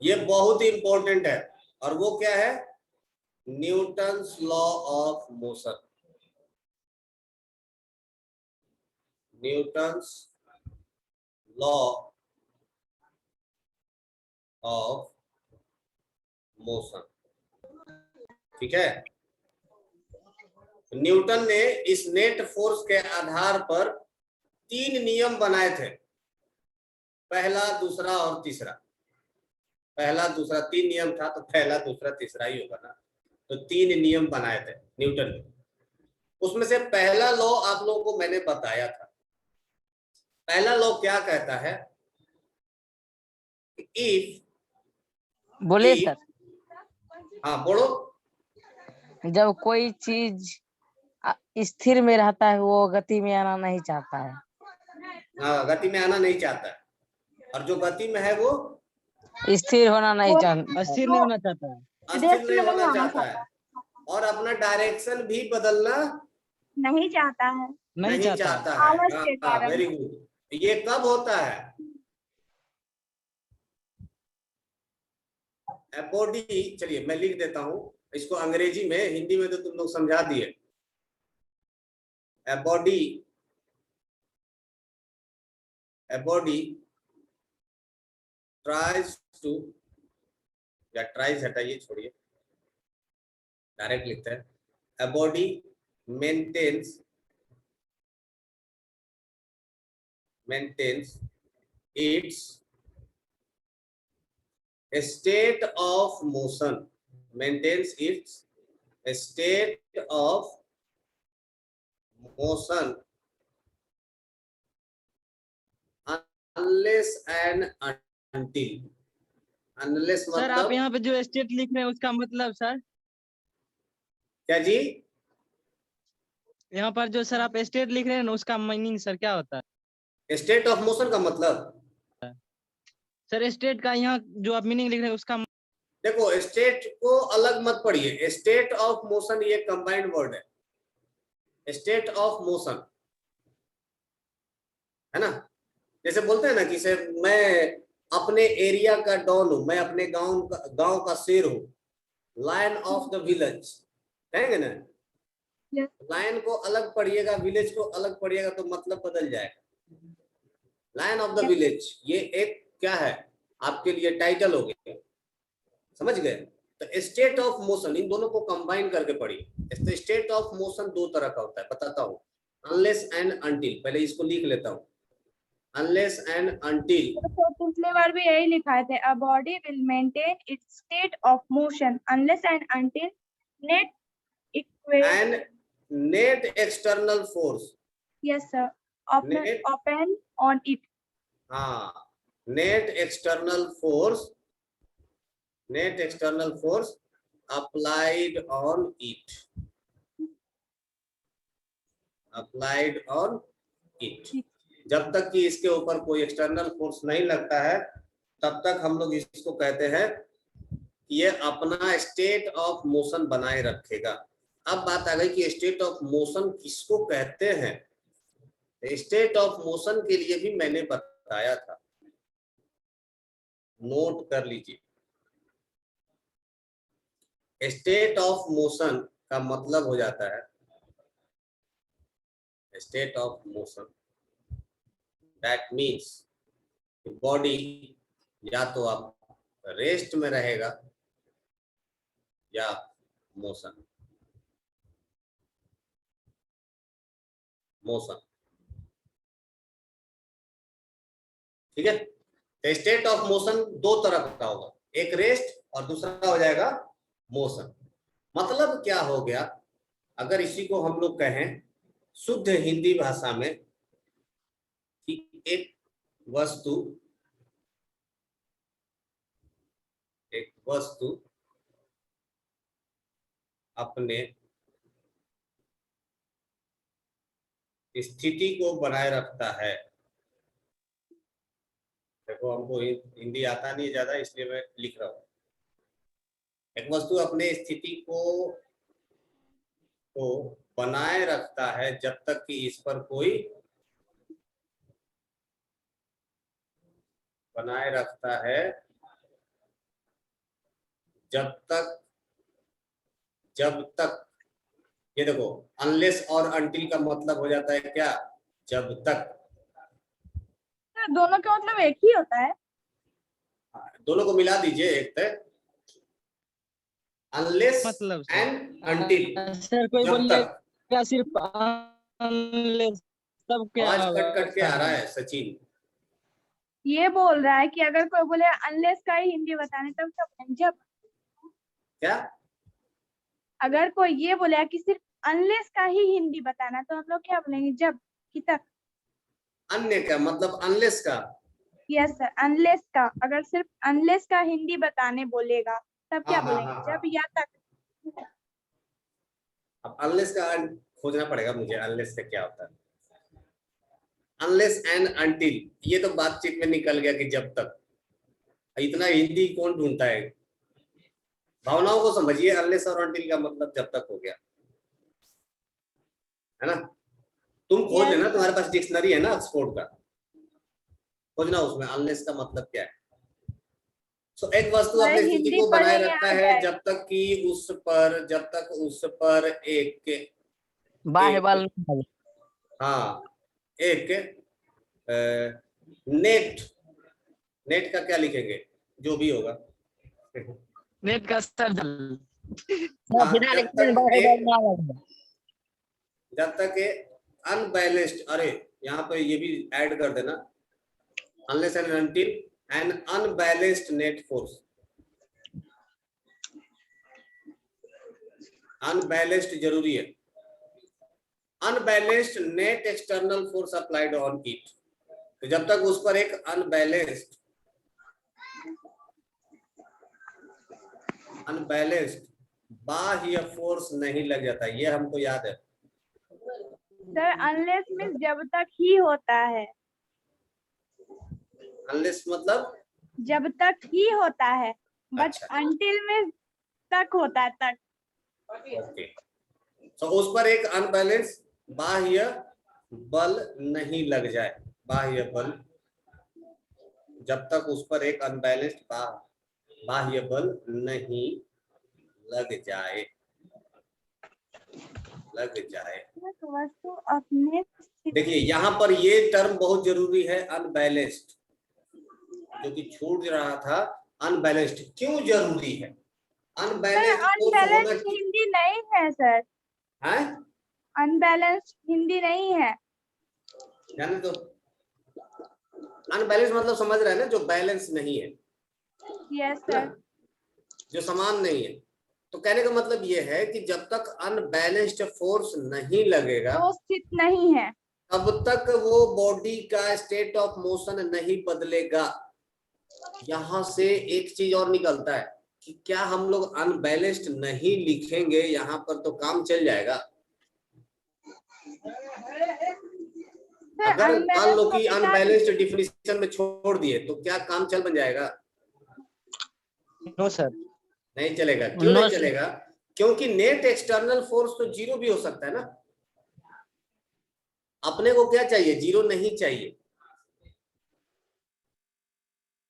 ये बहुत ही इंपॉर्टेंट है, और वो क्या है? Newton's law of motion. Newton's law of motion, ठीक है। न्यूटन ने इस नेट फोर्स के आधार पर 3 नियम बनाए थे, पहला, दूसरा और तीसरा। पहला, दूसरा, 3 नियम था तो पहला, दूसरा, तीसरा ही होगा ना। तो 3 नियम बनाए थे न्यूटन ने। उसमें से पहला लॉ आप लोगों को मैंने बताया था। पहला लॉ क्या कहता है? इफ
बोले
इफ
सर,
हाँ बोलो।
जब कोई चीज स्थिर में रहता है वो गति में आना नहीं चाहता है।
हाँ, गति में आना नहीं चाहता है, और जो गति में है वो
स्थिर होना नहीं
वो
चाहता।
अस्थिर नहीं
वो
होना चाहता है।
अस्थिर
रेस्ट
नहीं
में नहीं
होना
आना
चाहता
चाहता,
है, और अपना डायरेक्शन भी बदलना
नहीं चाहता है।
नहीं
नहीं
चाहता है।
चाहता है।
आलस के
हाँ,
कारण।
Very good. ये कब होता है? बॉडी, चलिए मैं लिख देता हूं इसको अंग्रेजी में, हिंदी में तो तुम लोग समझा दिए। a body tries to, या ट्राइज हटाइए, छोड़िए, डायरेक्ट लिखते हैं। a body maintains its state of motion, maintains its state of motion unless and until। unless
sir आप
मतलब
यहाँ पे जो स्टेट लिख रहे हैं उसका मतलब सर,
क्या जी?
यहाँ पर जो सर आप स्टेट लिख रहे हैं ना उसका मीनिंग सर क्या होता है?
स्टेट ऑफ मोशन का मतलब,
सर स्टेट का यहाँ जो आप मीनिंग लिख रहे हैं उसका
देखो स्टेट को अलग मत पढ़िए, स्टेट ऑफ मोशन ये कंबाइंड वर्ड है। स्टेट ऑफ मोशन है ना, जैसे बोलते हैं ना कि सर मैं अपने एरिया का डॉन हूं, मैं अपने गांव का शेर हूं, लायन ऑफ द विलेज, कहेंगे ना।
Yes.
लायन को अलग पढ़िएगा, विलेज को अलग पढ़िएगा तो मतलब बदल जाएगा। Lion of the
Yes.
Village ये एक क्या है, आपके लिए टाइटल हो गया, समझ गए। तो स्टेट ऑफ मोशन, इन दोनों को कंबाइन करके पढ़िए। स्टेट ऑफ मोशन 2 तरह का होता है, बताता हूँ। अनलेस एंड अनटिल, पहले इसको लिख लेता हूँ। अनलेस एंड अनटिल,
तो पिछले बार भी यही लिखा थे, a body will maintain its state of motion unless and until net equate,
and net external force,
yes sir,
Net-
open on it,
हाँ, net external force applied on it, जब तक कि इसके ऊपर कोई एक्सटर्नल फोर्स नहीं लगता है तब तक हम लोग इसको कहते हैं कि ये अपना स्टेट ऑफ मोशन बनाए रखेगा। अब बात आ गई कि स्टेट ऑफ मोशन किसको कहते हैं। स्टेट ऑफ मोशन के लिए भी मैंने बताया था, नोट कर लीजिए। स्टेट ऑफ मोशन का मतलब हो जाता है, state of motion that means body या तो आप रेस्ट में रहेगा या मोशन। मोशन। ठीक है, तो स्टेट ऑफ मोशन दो तरह का होगा, एक रेस्ट और दूसरा हो जाएगा मोशन। मतलब क्या हो गया, अगर इसी को हम लोग कहें शुद्ध हिंदी भाषा में कि एक वस्तु अपने स्थिति को बनाए रखता है। देखो हमको हिंदी आता नहीं ज्यादा, इसलिए मैं लिख रहा हूं। एक वस्तु अपने स्थिति को बनाए रखता है जब तक कि इस पर कोई बनाए रखता है जब तक ये देखो, अनलेस और अनटिल का मतलब हो जाता है क्या, जब तक।
सर दोनों का मतलब एक ही होता है।
दोनों को मिला दीजिए एक तक, अनलेस
मतलब सर
एंड अनटिल,
सर कोई
जब
बोलिए
तक।
क्या सिर्फ unless, तब क्या
आवाज
होगा
कट कट के आ रहा
सर?
है सचिन।
ये बोल रहा है कि अगर कोई बोले अनलेस का ही हिंदी बताने तब क्या बोलेंगे, जब।
क्या
अगर कोई ये बोले कि सिर्फ अनलेस का ही हिंदी बताना तो हम लोग क्या बोलेंगे, जब कि तक।
अन्य का मतलब अनलेस का।
यस सर, अनलेस का, अगर सिर्फ अनलेस का हिंदी बताने बोलेगा तब क्या
हाँ
बोलेंगे,
हाँ
जब
हाँ,
या तक।
अब अनलेस का खोजना पड़ेगा मुझे, अनलेस से क्या होता है। अनलेस एंड अनटिल, ये तो बातचीत में निकल गया कि जब तक। इतना हिंदी कौन ढूंढता है, भावनाओं को समझिए। अनलेस और अनटिल का मतलब जब तक हो गया, है ना। तुम खोज
Yes,
लेना, तुम्हारे पास डिक्शनरी है ना ऑक्सफोर्ड का, खोजना उसमें अनलेस का मतलब क्या है। सो एक वस्तु
अरे
अपनी स्थिति
हिंदी
को बनाए
पढ़ेंगे
रखता
आ
है
जाएगा।
जब तक उस पर
बाह्य
एक
बल नहीं लगे।
हाँ एक नेट, नेट का क्या लिखेंगे, जो भी होगा।
नेट का सर
सर
हाँ,
बिना लिखे बाह्य बल ना लगे।
जब तक अनबैलेंस्ड, अरे यहाँ पे ये भी ऐड कर देना, unless and until N unbalanced net force. Unbalanced जरूरी है, unbalanced net external force applied on it. तो जब तक उस पर एक अनबैलेंस्ड बाह्य फोर्स नहीं लग जाता, ये हमको याद है।
सर अनलेस मीन्स जब तक ही होता है,
अनलेस मतलब
जब तक ही होता है, बट
अच्छा,
अनटिल में तक होता है, तक।
ओके। तो उस पर एक अनबैलेंस बाह्य बल नहीं लग जाए, बाह्य बल, जब तक उस पर एक अनबैलेंस्ड बाह्य बल नहीं लग जाए।
वस्तु अपने
देखिए यहाँ पर ये टर्म बहुत जरूरी है, अनबैलेंस्ड, जो कि छूट रहा था। अनबैलेंस्ड क्यों जरूरी है, अनबैलेंस्ड फोर्स होना
अनबैलेंस्ड हिंदी नहीं है सर,
है,
अनबैलेंस्ड हिंदी नहीं है।
जाने दो। अनबैलेंस मतलब समझ रहे हैं ना, जो बैलेंस नहीं है,
यस
ना,
सर।
जो समान नहीं है। तो कहने का मतलब ये है कि जब तक अनबैलेंस्ड फोर्स नहीं लगेगा
तो स्थित नहीं है।
तब तक वो बॉडी का स्टेट ऑफ मोशन नहीं बदलेगा। यहां से एक चीज और निकलता है कि क्या हम लोग अनबैलेंस्ड नहीं लिखेंगे यहाँ पर तो काम चल जाएगा।
सर
अगर मान
अनबैलेंस
लो
को
कि
मिटा
अनबैलेंस्ड
दीजिए।
डिफिनीशन में छोड़ दिए तो क्या काम चल बन जाएगा,
नो सर।
नहीं चलेगा। क्यों
नो
नहीं
सर।
चलेगा, क्योंकि नेट एक्सटर्नल फोर्स तो जीरो भी हो सकता है ना। अपने को क्या चाहिए, जीरो नहीं चाहिए,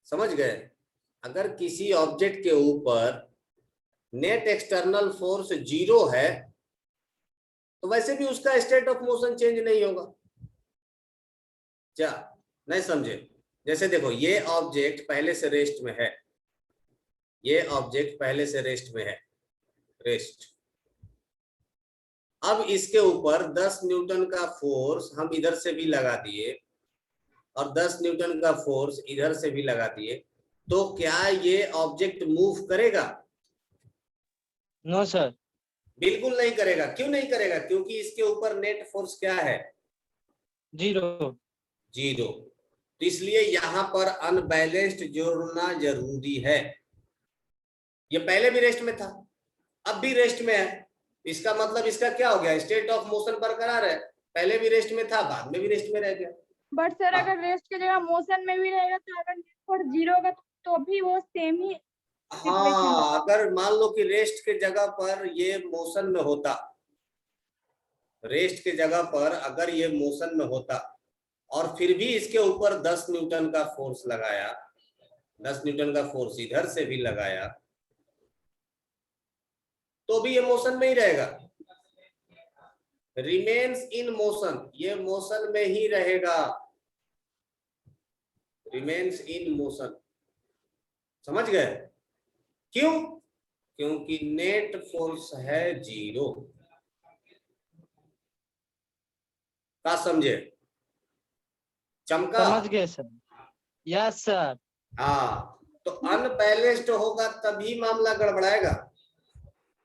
समझ गए। अगर किसी ऑब्जेक्ट के ऊपर नेट एक्सटर्नल फोर्स जीरो है तो वैसे भी उसका स्टेट ऑफ मोशन चेंज नहीं होगा। क्या नहीं समझे, जैसे देखो ये ऑब्जेक्ट पहले से रेस्ट में है, ये ऑब्जेक्ट पहले से रेस्ट में है, रेस्ट। अब इसके ऊपर 10 न्यूटन का फोर्स हम इधर से भी लगा दिए और 10 न्यूटन का फोर्स इधर से भी लगा दिए, तो क्या ये ऑब्जेक्ट मूव करेगा?
No sir.
बिल्कुल नहीं करेगा। क्यों नहीं करेगा? क्योंकि इसके ऊपर नेट फोर्स क्या है?
0।
0। तो इसलिए यहां पर अनबैलेंस्ड जोड़ना जरूरी है। ये पहले भी रेस्ट में था, अब भी रेस्ट में है। इसका मतलब इसका क्या हो गया? स्टेट ऑफ मोशन बरकरार है। पहले भी रेस्ट में था, बाद में भी रेस्ट में रह गया।
बट सर
हाँ।
अगर रेस्ट की जगह मोशन में भी रहेगा तो अगर नेट 0 होगा तो भी वो सेम ही situation
हाँ,
होगा।
अगर मान लो कि रेस्ट के जगह पर ये मोशन में होता, रेस्ट के जगह पर अगर ये मोशन में होता और फिर भी इसके ऊपर 10 न्यूटन का फोर्स लगाया, 10 न्यूटन का फोर्स इधर से भी लगाया, तो भी ये मोशन में ही रहेगा। रिमेन्स इन मोशन, ये मोशन में ही रहेगा। रिमेन्स इन मोशन, समझ गए? क्यों? क्योंकि नेट फोर्स है 0। का समझे? चमका?
समझ गए सर। Yes sir.
हाँ, तो अनबैलेंस्ड होगा तभी मामला गड़बड़ाएगा।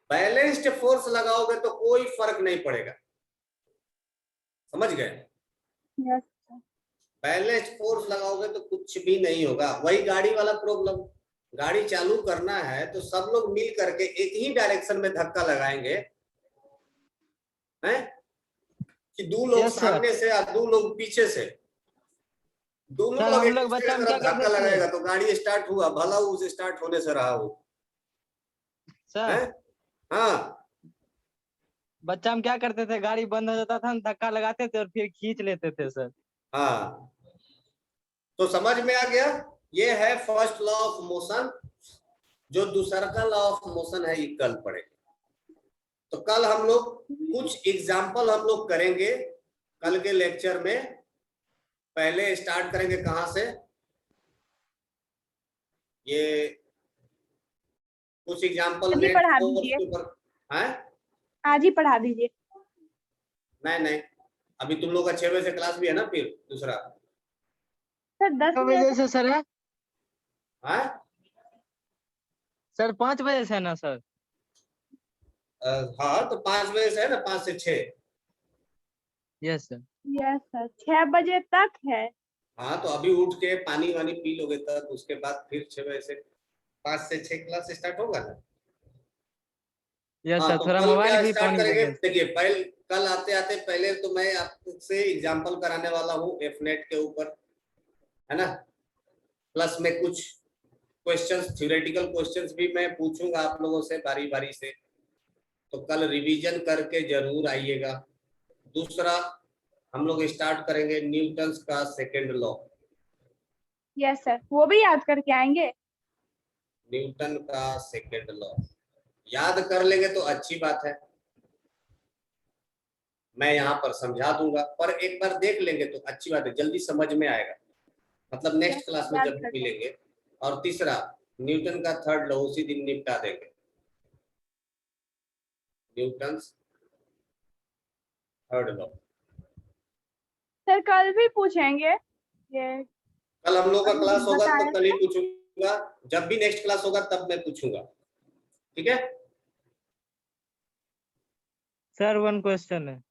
बैलेंस्ड फोर्स लगाओगे तो कोई फर्क नहीं पड़ेगा। समझ गए?
यस
बैलेंस्ड फोर्स लगाओगे तो कुछ भी नहीं होगा। वही गाड़ी वाला प्रॉब्लम, गाड़ी चालू करना है तो सब लोग मिल करके एक ही डायरेक्शन में धक्का लगाएंगे, हैं? कि 2 लोग
Yes, sir.
सामने से और 2 लोग पीछे से, दोनों
सर
लोग
हम
एक
लोग
दूसरे
बच्चा
की
में
तरफ
क्या
धक्का
करते थे
लगाएगा तो गाड़ी स्टार्ट हुआ, भला उसे स्टार्ट होने से रहा वो,
सर?
हैं? हाँ,
बच्चा हम क्या करते थे, गाड़ी बंद हो जाता था, हम धक्का लगाते थे और फिर खींच लेते थे सर।
हाँ। तो समझ में आ गया? ये है फर्स्ट लॉ ऑफ मोशन। जो दूसरा का लॉ ऑफ मोशन है ये कल पढ़ेंगे। तो कल हम लोग कुछ एग्जाम्पल हम लोग करेंगे कल के लेक्चर में। पहले स्टार्ट करेंगे कहां से? ये कुछ एग्जाम्पल
अभी
नेट
पढ़ा
फोर्स
दीजिए।
के ऊपर है।
आज ही पढ़ा दीजिए।
नहीं, अभी तुम लोग का 6 बजे से क्लास भी है ना, फिर दूसरा
सर 10
कितने
बजे
बजे से सर है?
है।
सर 5 बजे से है ना सर?
हाँ, तो 5 बजे से है ना, 5 से 6।
Yes sir.
यस सर 6 बजे तक है।
हाँ, तो अभी उठ के पानी वानी पी लोगे तब उसके बाद फिर 6 बजे से 5 से 6 क्लास स्टार्ट होगा ना।
यस
हाँ,
सर,
तो
थोड़ा
कल
मोबाइल
क्या
भी
स्टार्ट
पानी
करेंगे?
देंगे।
देखिए, पहले कल आते आते पहले तो मैं आपसे एग्जांपल कराने वाला हूँ एफनेट के ऊपर, है ना। प्लस में कुछ क्वेश्चंस, थ्योरेटिकल क्वेश्चंस भी मैं पूछूंगा आप लोगों से बारी बारी से, तो कल रिवीजन करके जरूर आइएगा। दूसरा हम लोग स्टार्ट करेंगे न्यूटन्स का सेकेंड लॉ।
यस सर वो भी याद करके आएंगे।
न्यूटन का सेकेंड लॉ याद कर लेंगे तो अच्छी बात है, मैं यहाँ पर समझा दूंगा, पर एक बार देख लेंगे तो अच्छी बात है, जल्दी समझ में आएगा, मतलब नेक्स्ट क्लास में
याद
जब
करके।
मिलेंगे। और तीसरा न्यूटन का थर्ड लॉ उसी दिन निपटा देंगे, न्यूटन्स थर्ड लॉ।
सर कल भी पूछेंगे ये।
कल हम लोग का
अभी
क्लास होगा तो
बताए
कल ही
थे।
पूछूंगा, जब भी नेक्स्ट क्लास होगा तब मैं पूछूंगा, ठीक है।
सर 1 क्वेश्चन है।